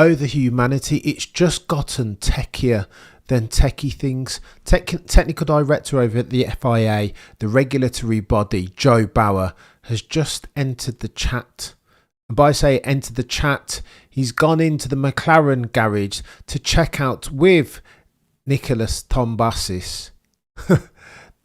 Oh, the humanity. It's just gotten techier than techie things. Technical director over at the FIA, the regulatory body, Joe Bauer, has just entered the chat. And by say entered the chat, he's gone into the McLaren garage to check out with Nicholas Tombassis the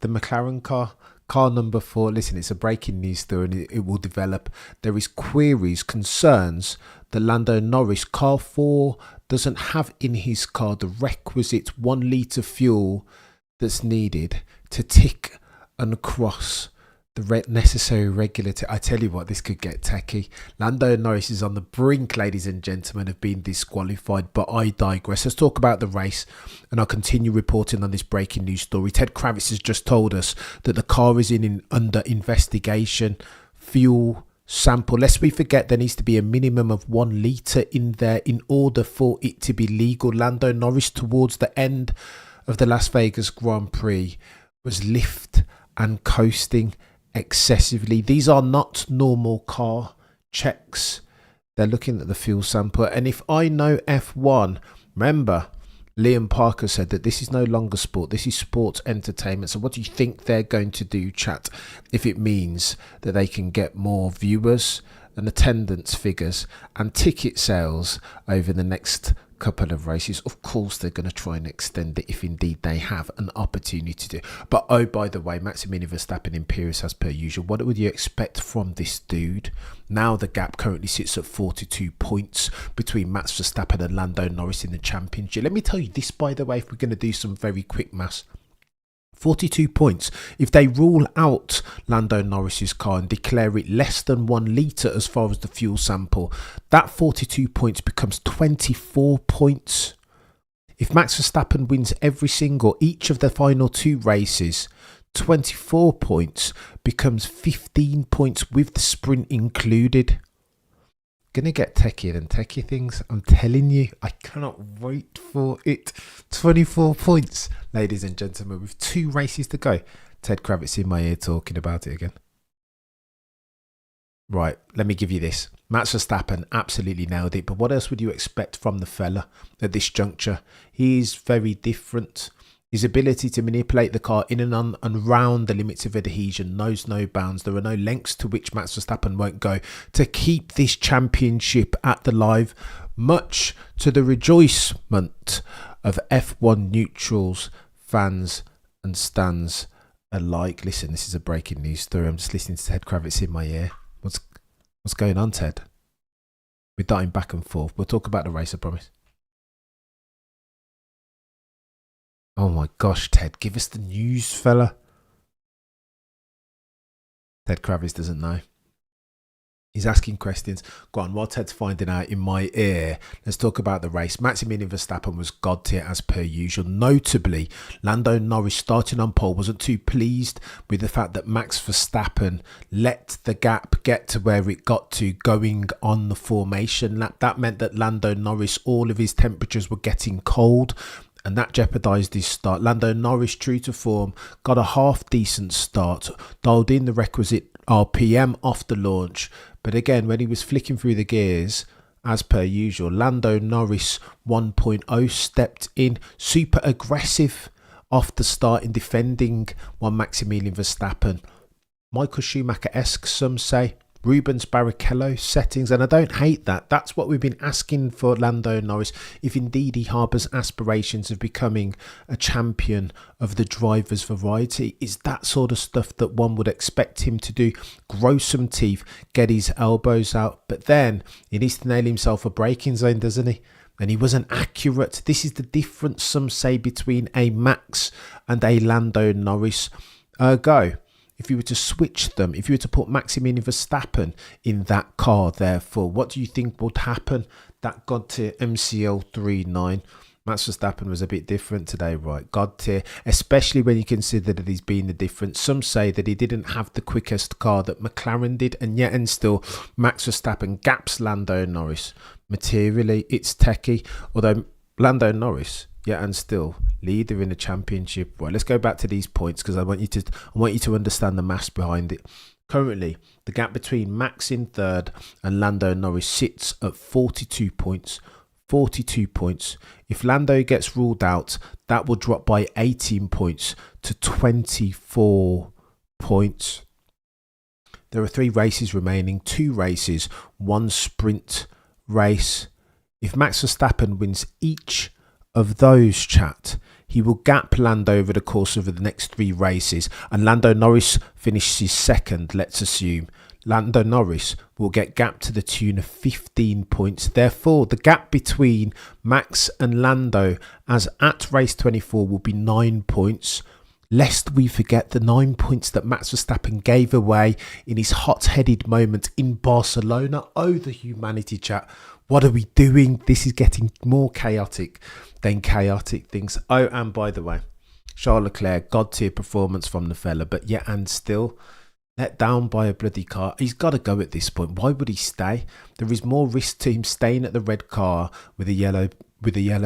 McLaren car number 4. Listen, it's a breaking news story and it will develop. There is queries, concerns that Lando Norris, car 4, doesn't have in his car the requisite 1 litre fuel that's needed to tick and cross the necessary regulator. I tell you what, this could get techie. Lando Norris is on the brink, ladies and gentlemen, of being disqualified, but I digress. Let's talk about the race, and I'll continue reporting on this breaking news story. Ted Kravitz has just told us that the car is under investigation. Fuel sample. Lest we forget, there needs to be a minimum of 1 litre in there in order for it to be legal. Lando Norris, towards the end of the Las Vegas Grand Prix, was lift and coasting excessively. These are not normal car checks. They're looking at the fuel sample. And if I know F1, remember, Liam Parker said that this is no longer sport, this is sports entertainment. So what do you think they're going to do, chat, if it means that they can get more viewers and attendance figures and ticket sales over the next couple of races? Of course they're going to try and extend it if indeed they have an opportunity to. But oh, by the way, Maximilian Verstappen imperious as per usual. What would you expect from this dude? Now the gap currently sits at 42 points between Max Verstappen and Lando Norris in the championship. Let me tell you this, by the way, if we're going to do some very quick maths. 42 points. If they rule out Lando Norris's car and declare it less than 1 litre as far as the fuel sample, that 42 points becomes 24 points. If Max Verstappen wins each of the final 2 races, 24 points becomes 15 points with the sprint included. Gonna get techier than techie things. I'm telling you, I cannot wait for it. 24 points, ladies and gentlemen, with 2 races to go. Ted Kravitz in my ear talking about it again. Right, let me give you this. Max Verstappen absolutely nailed it, but what else would you expect from the fella at this juncture? He's very different. His ability to manipulate the car in and on and round the limits of adhesion knows no bounds. There are no lengths to which Max Verstappen won't go to keep this championship at the live, much to the rejoicement of F1 neutrals, fans and stands alike. Listen, this is a breaking news story. I'm just listening to Ted Kravitz in my ear. What's going on, Ted? We're darting back and forth. We'll talk about the race, I promise. Oh my gosh, Ted, give us the news, fella. Ted Kravitz doesn't know. He's asking questions. Go on, while Ted's finding out in my ear, let's talk about the race. Maximilian Verstappen was god tier as per usual. Notably, Lando Norris starting on pole wasn't too pleased with the fact that Max Verstappen let the gap get to where it got to going on the formation lap. That meant that Lando Norris, all of his temperatures were getting cold, and that jeopardised his start. Lando Norris, true to form, got a half decent start, dialed in the requisite RPM off the launch. But again, when he was flicking through the gears, as per usual, Lando Norris 1.0 stepped in, super aggressive off the start in defending one Maximilian Verstappen. Michael Schumacher-esque, some say. Rubens Barrichello settings, and I don't hate that. That's what we've been asking for Lando Norris, if indeed he harbours aspirations of becoming a champion of the driver's variety. It's that sort of stuff that one would expect him to do. Grow some teeth, get his elbows out, but then he needs to nail himself a braking zone, doesn't he? And he wasn't accurate. This is the difference, some say, between a Max and a Lando Norris. Ergo, if you were to switch them, if you were to put Maximilian Verstappen in that car, therefore, what do you think would happen? That God tier MCL 3.9. Max Verstappen was a bit different today, right? God tier, especially when you consider that he's been the difference. Some say that he didn't have the quickest car that McLaren did, and yet and still Max Verstappen gaps Lando Norris. Materially, it's techie, although Lando Norris, yeah, and still leader in the championship. Right, let's go back to these points because I want you to understand the maths behind it. Currently, the gap between Max in third and Lando Norris sits at 42 points, 42 points. If Lando gets ruled out, that will drop by 18 points to 24 points. There are 3 races remaining, 2 races, 1 sprint race. If Max Verstappen wins each of those, chat, he will gap Lando over the course of the next 3 races, and Lando Norris finishes second, let's assume. Lando Norris will get gapped to the tune of 15 points. Therefore, the gap between Max and Lando as at race 24 will be 9 points. Lest we forget the 9 points that Max Verstappen gave away in his hot-headed moment in Barcelona. Oh, the humanity, chat. What are we doing? This is getting more chaotic than chaotic things. Oh, and by the way, Charles Leclerc, god-tier performance from the fella, but yet and still let down by a bloody car. He's got to go at this point. Why would he stay? There is more risk to him staying at the red car with a yellow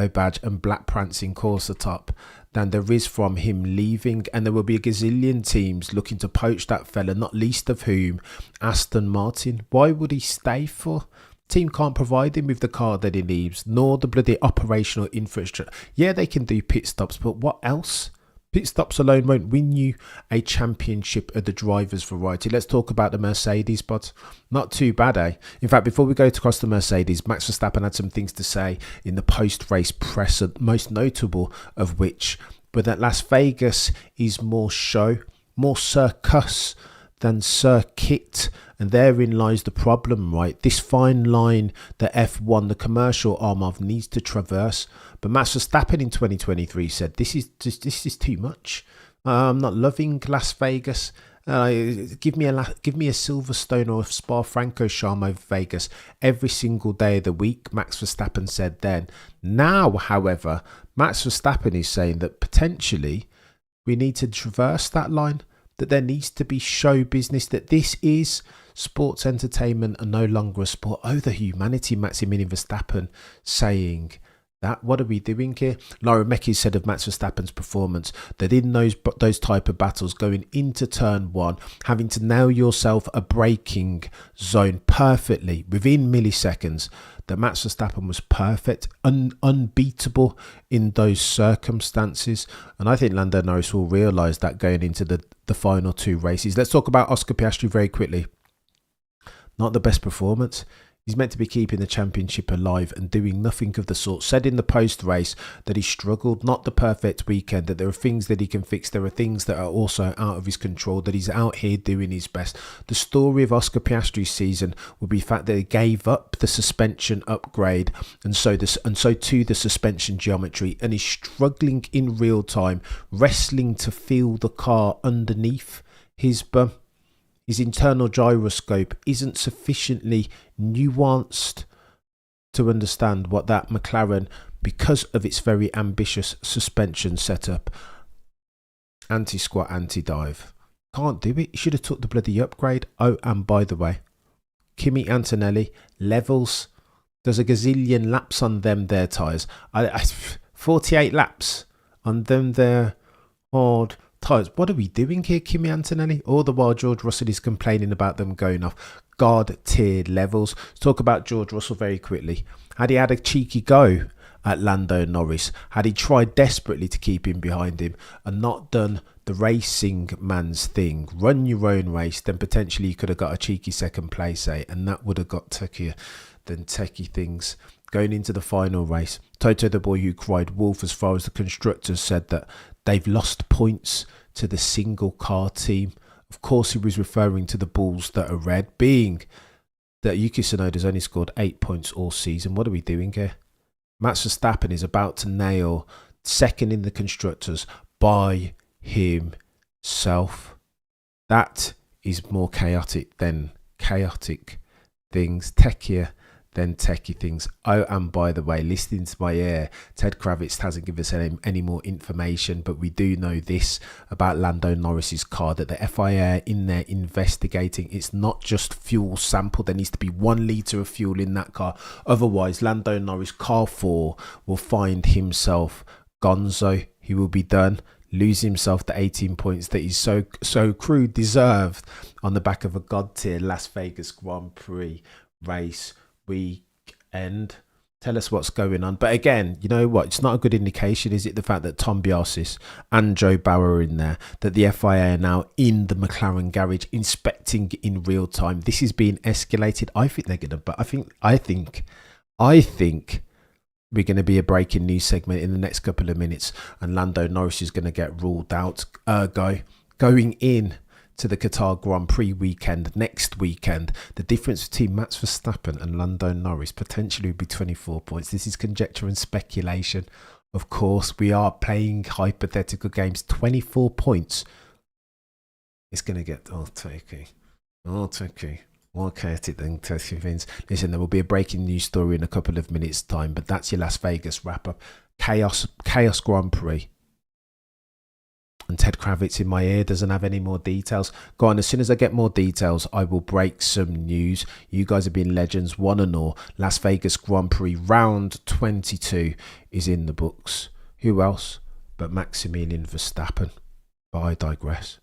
badge and black prancing course atop than there is from him leaving, and there will be a gazillion teams looking to poach that fella, not least of whom Aston Martin. Why would he stay for? Team can't provide him with the car that he needs, nor the bloody operational infrastructure. Yeah, they can do pit stops, but what else? Pit stops alone won't win you a championship of the drivers' variety. Let's talk about the Mercedes, but not too bad, eh? In fact, before we go across the Mercedes, Max Verstappen had some things to say in the post-race press, most notable of which, but that Las Vegas is more show, more circus than circuit, and therein lies the problem, right? This fine line that F1, the commercial arm of, needs to traverse. But Max Verstappen in 2023 said, this is too much. I'm not loving Las Vegas. Give me a Silverstone or a Spa-Francorchamps over Vegas every single day of the week, Max Verstappen said then. Now, however, Max Verstappen is saying that potentially we need to traverse that line, that there needs to be show business, that this is sports entertainment and no longer a sport. Oh, the humanity, Maximilian Verstappen saying that. What are we doing here? Laura Mecki said of Max Verstappen's performance that in those type of battles, going into turn 1, having to nail yourself a braking zone perfectly within milliseconds, that Max Verstappen was perfect, unbeatable in those circumstances. And I think Lando Norris will realise that going into the final 2 races. Let's talk about Oscar Piastri very quickly. Not the best performance. He's meant to be keeping the championship alive and doing nothing of the sort. Said in the post-race that he struggled, not the perfect weekend, that there are things that he can fix. There are things that are also out of his control, that he's out here doing his best. The story of Oscar Piastri's season will be the fact that he gave up the suspension upgrade and so too the suspension geometry, and is struggling in real time, wrestling to feel the car underneath his bum. His internal gyroscope isn't sufficiently nuanced to understand what that McLaren, because of its very ambitious suspension setup, anti-squat, anti-dive, can't do it. He should have took the bloody upgrade. Oh, and by the way, Kimi Antonelli levels. There's a gazillion laps on them there tyres. 48 laps on them there hard tyres. What are we doing here, Kimi Antonelli? All the while George Russell is complaining about them going off God-tiered levels. Let's talk about George Russell very quickly. Had he had a cheeky go at Lando Norris, had he tried desperately to keep him behind him and not done the racing man's thing, run your own race, then potentially you could have got a cheeky second place, and that would have got techier than techie things. Going into the final race, Toto the boy who cried wolf as far as the constructors said that they've lost points to the single car team. Of course, he was referring to the balls that are red, being that Yuki Tsunoda's only scored 8 points all season. What are we doing here? Max Verstappen is about to nail second in the constructors by himself. That is more chaotic than chaotic things, techier than techie things. Oh, and by the way, listening to my ear, Ted Kravitz hasn't given us any more information, but we do know this about Lando Norris's car, that the FIA in there investigating. It's not just fuel sample. There needs to be 1 litre of fuel in that car. Otherwise, Lando Norris car 4 will find himself gonzo. He will be done, lose himself the 18 points that he's so crude deserved on the back of a god tier Las Vegas Grand Prix race weekend. Tell us what's going on. But again, you know what? It's not a good indication, is it? The fact that Tom Biasis and Joe Bauer are in there, that the FIA are now in the McLaren garage inspecting in real time. This is being escalated. I think they're going to, but I think we're going to be a breaking news segment in the next couple of minutes, and Lando Norris is going to get ruled out. Going in to the Qatar Grand Prix weekend, next weekend, the difference between Max Verstappen and Lando Norris potentially would be 24 points. This is conjecture and speculation. Of course, we are playing hypothetical games. 24 points. It's going to get tricky. More chaotic than things. Listen, there will be a breaking news story in a couple of minutes' time, but that's your Las Vegas wrap-up. Chaos Grand Prix. And Ted Kravitz in my ear doesn't have any more details. Go on, as soon as I get more details, I will break some news. You guys have been legends, one and all. Las Vegas Grand Prix round 22 is in the books. Who else but Maximilian Verstappen? But I digress.